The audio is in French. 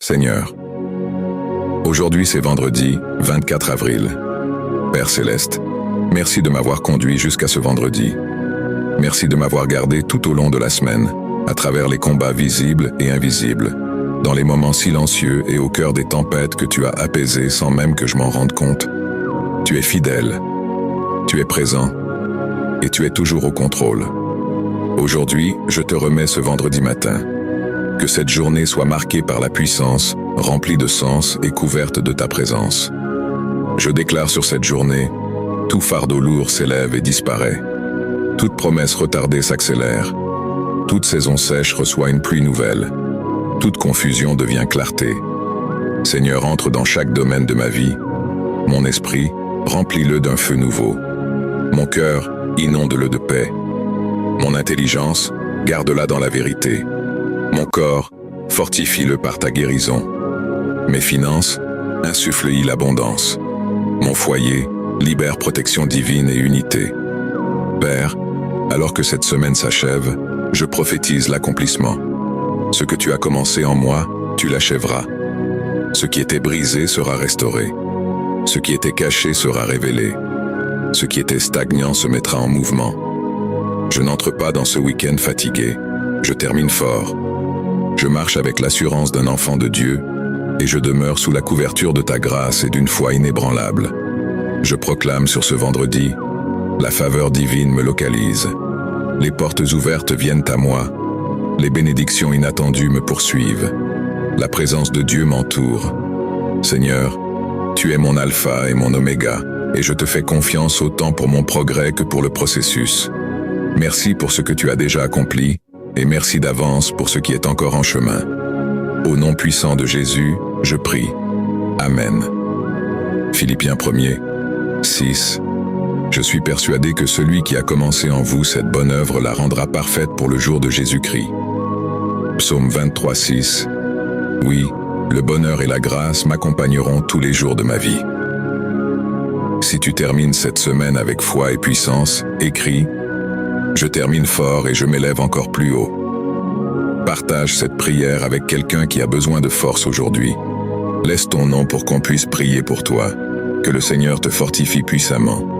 Seigneur, aujourd'hui c'est vendredi 24 avril. Père Céleste, merci de m'avoir conduit jusqu'à ce vendredi. Merci de m'avoir gardé tout au long de la semaine, à travers les combats visibles et invisibles, dans les moments silencieux et au cœur des tempêtes que tu as apaisées sans même que je m'en rende compte. Tu es fidèle, tu es présent, et tu es toujours au contrôle. Aujourd'hui, je te remets ce vendredi matin. Que cette journée soit marquée par la puissance, remplie de sens et couverte de ta présence. Je déclare sur cette journée, tout fardeau lourd s'élève et disparaît. Toute promesse retardée s'accélère. Toute saison sèche reçoit une pluie nouvelle. Toute confusion devient clarté. Seigneur, entre dans chaque domaine de ma vie. Mon esprit, remplis-le d'un feu nouveau. Mon cœur, inonde-le de paix. Mon intelligence, garde-la dans la vérité. Mon corps, fortifie-le par ta guérison. Mes finances, insuffle-y l'abondance. Mon foyer, libère protection divine et unité. Père, alors que cette semaine s'achève, je prophétise l'accomplissement. Ce que tu as commencé en moi, tu l'achèveras. Ce qui était brisé sera restauré. Ce qui était caché sera révélé. Ce qui était stagnant se mettra en mouvement. Je n'entre pas dans ce week-end fatigué. Je termine fort. Je marche avec l'assurance d'un enfant de Dieu et je demeure sous la couverture de ta grâce et d'une foi inébranlable. Je proclame sur ce vendredi, la faveur divine me localise. Les portes ouvertes viennent à moi. Les bénédictions inattendues me poursuivent. La présence de Dieu m'entoure. Seigneur, tu es mon alpha et mon oméga, et je te fais confiance autant pour mon progrès que pour le processus. Merci pour ce que tu as déjà accompli, et merci d'avance pour ce qui est encore en chemin. Au nom puissant de Jésus, je prie. Amen. Philippiens 1er, 6. Je suis persuadé que celui qui a commencé en vous cette bonne œuvre la rendra parfaite pour le jour de Jésus-Christ. Psaume 23, 6. Oui, le bonheur et la grâce m'accompagneront tous les jours de ma vie. Si tu termines cette semaine avec foi et puissance, écris « Je termine fort et je m'élève encore plus haut ». Partage cette prière avec quelqu'un qui a besoin de force aujourd'hui. Laisse ton nom pour qu'on puisse prier pour toi. Que le Seigneur te fortifie puissamment.